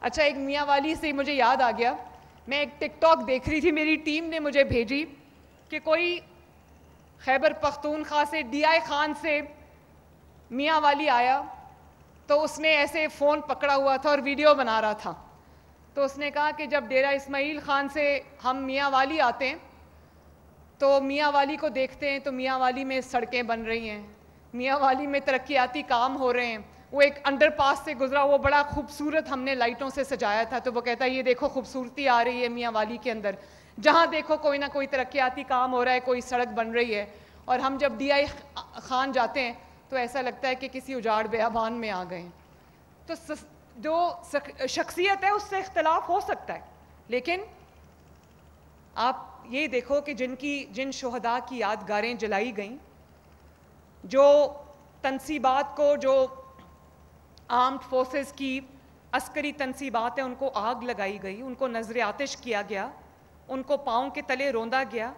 اچھا، ایک میاں والی سے مجھے یاد آ گیا، میں ایک ٹک ٹاک دیکھ رہی تھی، میری ٹیم نے مجھے بھیجی کہ کوئی خیبر پختونخوا سے ڈی آئی خان سے میاں والی آیا، تو اس نے ایسے فون پکڑا ہوا تھا اور ویڈیو بنا رہا تھا. تو اس نے کہا کہ جب ڈیرہ اسماعیل خان سے ہم میاں والی آتے ہیں تو میاں والی کو دیکھتے ہیں تو میاں والی میں سڑکیں بن رہی ہیں، میاں والی میں ترقیاتی کام ہو رہے ہیں. وہ ایک انڈر پاس سے گزرا، وہ بڑا خوبصورت ہم نے لائٹوں سے سجایا تھا، تو وہ کہتا ہے یہ دیکھو خوبصورتی آ رہی ہے میاں والی کے اندر، جہاں دیکھو کوئی نہ کوئی ترقیاتی کام ہو رہا ہے، کوئی سڑک بن رہی ہے. اور ہم جب ڈی آئی خان جاتے ہیں تو ایسا لگتا ہے کہ کسی اجاڑ بیابان میں آ گئے ہیں. تو جو شخصیت ہے اس سے اختلاف ہو سکتا ہے، لیکن آپ یہ دیکھو کہ جن شہداء کی یادگاریں جلائی گئیں، جو تنصیبات کو، جو آرمڈ فورسز کی عسکری تنصیبات ہیں ان کو آگ لگائی گئی، ان کو نذر آتش کیا گیا، ان کو پاؤں کے تلے روندا گیا.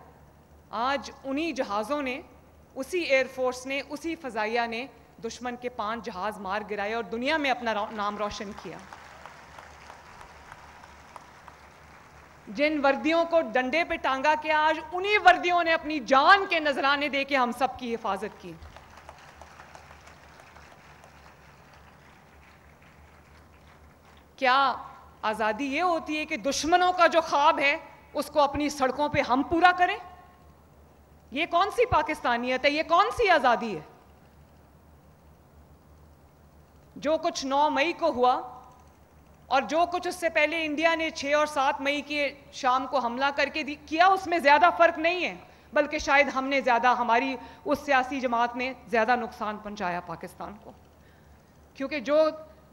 آج انہی جہازوں نے، اسی ایئر فورس نے، اسی فضائیہ نے دشمن کے 5 جہاز مار گرائے اور دنیا میں اپنا نام روشن کیا. جن وردیوں کو ڈنڈے پہ ٹانگا کیا، آج انہی وردیوں نے اپنی جان کے نذرانے دے کے ہم سب کی حفاظت کی. کیا آزادی یہ ہوتی ہے کہ دشمنوں کا جو خواب ہے اس کو اپنی سڑکوں پہ ہم پورا کریں؟ یہ کون سی پاکستانیت ہے؟ یہ کون سی آزادی ہے؟ جو کچھ 9 مئی کو ہوا اور جو کچھ اس سے پہلے انڈیا نے 6 اور 7 مئی کی شام کو حملہ کر کے کیا، اس میں زیادہ فرق نہیں ہے، بلکہ شاید ہم نے زیادہ، ہماری اس سیاسی جماعت نے زیادہ نقصان پہنچایا پاکستان کو. کیونکہ جو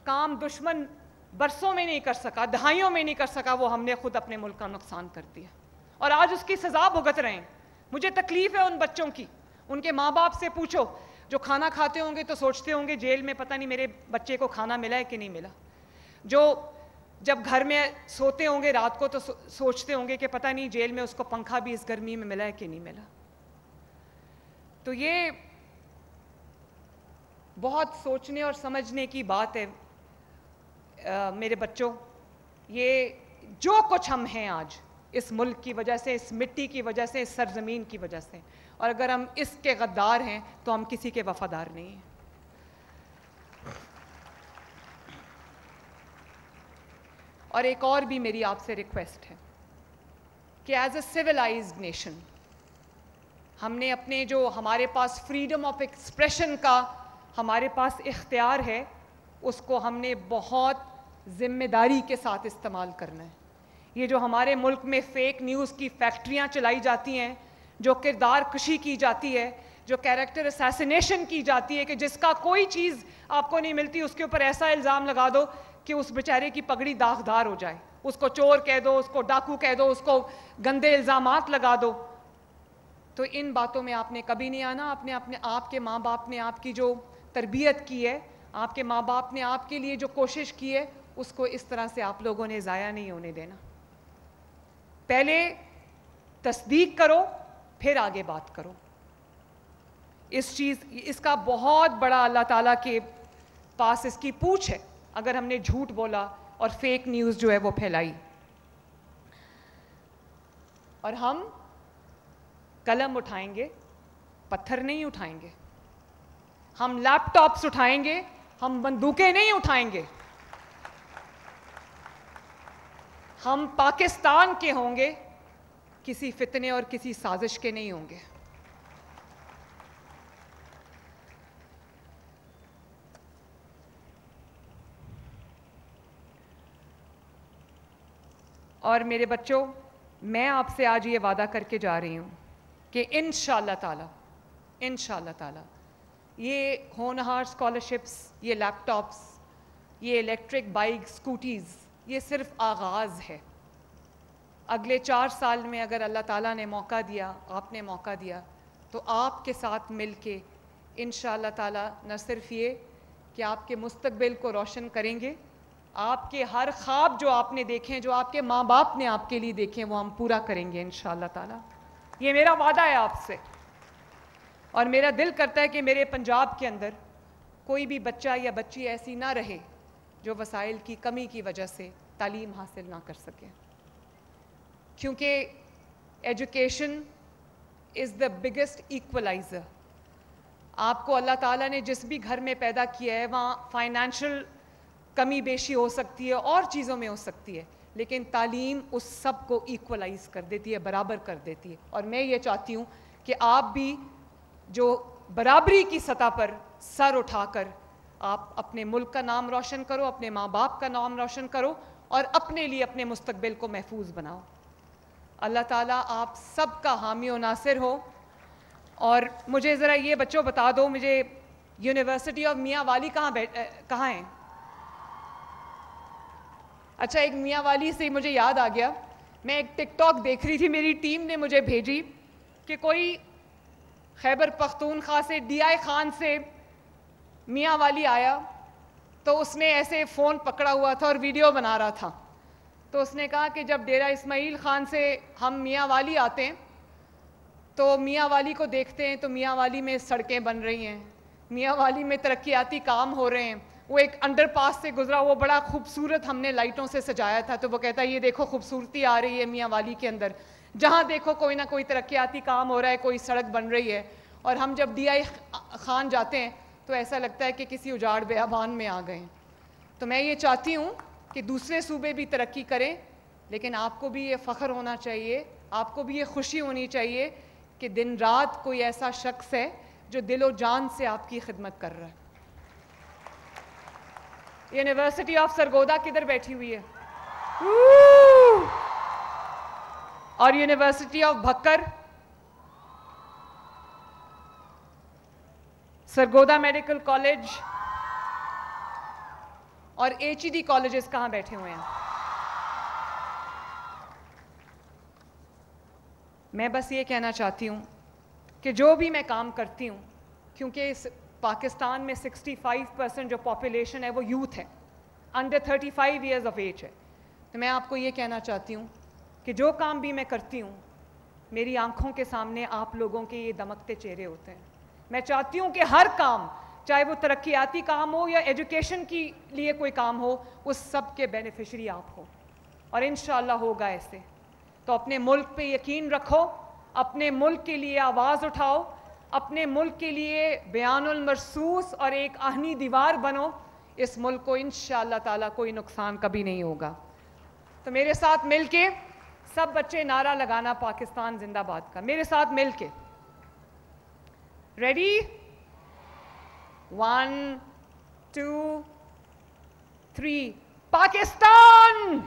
کام دشمن برسوں میں نہیں کر سکا، دہائیوں میں نہیں کر سکا، وہ ہم نے خود اپنے ملک کا نقصان کر دیا اور آج اس کی سزا بھگت رہے ہیں. مجھے تکلیف ہے ان بچوں کی. ان کے ماں باپ سے پوچھو، جو کھانا کھاتے ہوں گے تو سوچتے ہوں گے جیل میں پتہ نہیں میرے بچے کو کھانا ملا ہے کہ نہیں ملا. جو جب گھر میں سوتے ہوں گے رات کو تو سوچتے ہوں گے کہ پتہ نہیں جیل میں اس کو پنکھا بھی اس گرمی میں ملا ہے کہ نہیں ملا. تو یہ بہت سوچنے اور سمجھنے کی بات ہے میرے بچوں. یہ جو کچھ ہم ہیں آج اس ملک کی وجہ سے، اس مٹی کی وجہ سے، اس سرزمین کی وجہ سے، اور اگر ہم اس کے غدار ہیں تو ہم کسی کے وفادار نہیں ہیں. اور ایک اور بھی میری آپ سے ریکویسٹ ہے کہ ایز اے سویلائزڈ نیشن ہم نے اپنے جو ہمارے پاس فریڈم آف ایکسپریشن کا ہمارے پاس اختیار ہے، اس کو ہم نے بہت ذمہ داری کے ساتھ استعمال کرنا ہے. یہ جو ہمارے ملک میں فیک نیوز کی فیکٹریاں چلائی جاتی ہیں، جو کردار کشی کی جاتی ہے، جو کیریکٹر اسیسینیشن کی جاتی ہے کہ جس کا کوئی چیز آپ کو نہیں ملتی اس کے اوپر ایسا الزام لگا دو کہ اس بیچارے کی پگڑی داغدار ہو جائے، اس کو چور کہہ دو، اس کو ڈاکو کہہ دو، اس کو گندے الزامات لگا دو. تو ان باتوں میں آپ نے کبھی نہیں آنا. آپ کے ماں باپ نے آپ کی جو تربیت کی ہے، آپ کے ماں باپ نے آپ کے لیے جو کوشش کی ہے، اس کو اس طرح سے آپ لوگوں نے ضائع نہیں ہونے دینا. پہلے تصدیق کرو، پھر آگے بات کرو. اس کا بہت بڑا اللہ تعالیٰ کے پاس اس کی پوچھ ہے اگر ہم نے جھوٹ بولا اور فیک نیوز جو ہے وہ پھیلائی. اور ہم قلم اٹھائیں گے، پتھر نہیں اٹھائیں گے. ہم لیپ ٹاپس اٹھائیں گے، ہم بندوقیں نہیں اٹھائیں گے. ہم پاکستان کے ہوں گے، کسی فتنے اور کسی سازش کے نہیں ہوں گے. اور میرے بچوں، میں آپ سے آج یہ وعدہ کر کے جا رہی ہوں کہ انشاءاللہ تعالی یہ ہونہار اسکالرشپس، یہ لیپ ٹاپس، یہ الیکٹرک بائک، اسکوٹیز، یہ صرف آغاز ہے. اگلے 4 سال میں اگر اللہ تعالیٰ نے موقع دیا، آپ نے موقع دیا، تو آپ کے ساتھ مل کے انشاءاللہ تعالی نہ صرف یہ کہ آپ کے مستقبل کو روشن کریں گے، آپ کے ہر خواب جو آپ نے دیکھیں، جو آپ کے ماں باپ نے آپ کے لیے دیکھیں، وہ ہم پورا کریں گے انشاءاللہ تعالی. یہ میرا وعدہ ہے آپ سے. اور میرا دل کرتا ہے کہ میرے پنجاب کے اندر کوئی بھی بچہ یا بچی ایسی نہ رہے جو وسائل کی کمی کی وجہ سے تعلیم حاصل نہ کر سکیں، کیونکہ ایجوکیشن از دا بگیسٹ ایکولائزر. آپ کو اللہ تعالیٰ نے جس بھی گھر میں پیدا کیا ہے وہاں فائنینشیل کمی بیشی ہو سکتی ہے اور چیزوں میں ہو سکتی ہے، لیکن تعلیم اس سب کو ایکولائز کر دیتی ہے، برابر کر دیتی ہے. اور میں یہ چاہتی ہوں کہ آپ بھی جو برابری کی سطح پر سر اٹھا کر آپ اپنے ملک کا نام روشن کرو، اپنے ماں باپ کا نام روشن کرو اور اپنے لیے اپنے مستقبل کو محفوظ بناؤ. اللہ تعالیٰ آپ سب کا حامی و ناصر ہو. اور مجھے ذرا یہ بچوں بتا دو، مجھے یونیورسٹی آف میاں والی کہاں ہیں؟ اچھا، ایک میاں والی سے مجھے یاد آ گیا، میں ایک ٹک ٹاک دیکھ رہی تھی، میری ٹیم نے مجھے بھیجی کہ کوئی خیبر پختونخوا سے ڈی آئی خان سے میاں والی آیا تو اس نے ایسے فون پکڑا ہوا تھا اور ویڈیو بنا رہا تھا. تو اس نے کہا کہ جب ڈیرہ اسماعیل خان سے ہم میاں والی آتے ہیں تو میاں والی کو دیکھتے ہیں تو میاں والی میں سڑکیں بن رہی ہیں، میاں والی میں ترقیاتی کام ہو رہے ہیں. وہ ایک انڈر پاس سے گزرا، وہ بڑا خوبصورت ہم نے لائٹوں سے سجایا تھا، تو وہ کہتا ہے یہ دیکھو خوبصورتی آ رہی ہے میاں والی کے اندر، جہاں دیکھو کوئی نہ کوئی ترقیاتی کام ہو رہا ہے، کوئی سڑک بن رہی ہے. اور ہم جب ڈی آئی خان جاتے ہیں تو ایسا لگتا ہے کہ کسی اجاڑ بیابان میں آ گئے ہیں. تو میں یہ چاہتی ہوں کہ دوسرے صوبے بھی ترقی کریں، لیکن آپ کو بھی یہ فخر ہونا چاہیے، آپ کو بھی یہ خوشی ہونی چاہیے کہ دن رات کوئی ایسا شخص ہے جو دل و جان سے آپ کی خدمت کر رہا ہے. یونیورسٹی آف سرگودا کدھر بیٹھی ہوئی ہے؟ اور university of Bhakkar, Sargodha medical college اور ایچ ای ڈی کالجز کہاں بیٹھے ہوئے ہیں؟ میں بس یہ کہنا چاہتی ہوں کہ جو بھی میں کام کرتی ہوں، کیونکہ پاکستان میں 65% جو پاپولیشن ہے وہ یوتھ ہے، انڈر 35 ایئرز آف ایج ہے. تو میں آپ کو یہ کہنا چاہتی ہوں کہ جو کام بھی میں کرتی ہوں میری آنکھوں کے سامنے آپ لوگوں کے یہ دمکتے چہرے ہوتے ہیں. میں چاہتی ہوں کہ ہر کام، چاہے وہ ترقیاتی کام ہو یا ایجوکیشن کی لیے کوئی کام ہو، اس سب کے بینیفیشری آپ ہو، اور انشاءاللہ ہوگا ایسے. تو اپنے ملک پہ یقین رکھو، اپنے ملک کے لیے آواز اٹھاؤ، اپنے ملک کے لیے بیان المرصوص اور ایک آہنی دیوار بنو. اس ملک کو انشاءاللہ تعالیٰ کوئی نقصان کبھی نہیں ہوگا. تو میرے ساتھ مل کے سب بچے نعرہ لگانا پاکستان زندہ باد کا، میرے ساتھ مل کے. ریڈی؟ 1 2 3 پاکستان!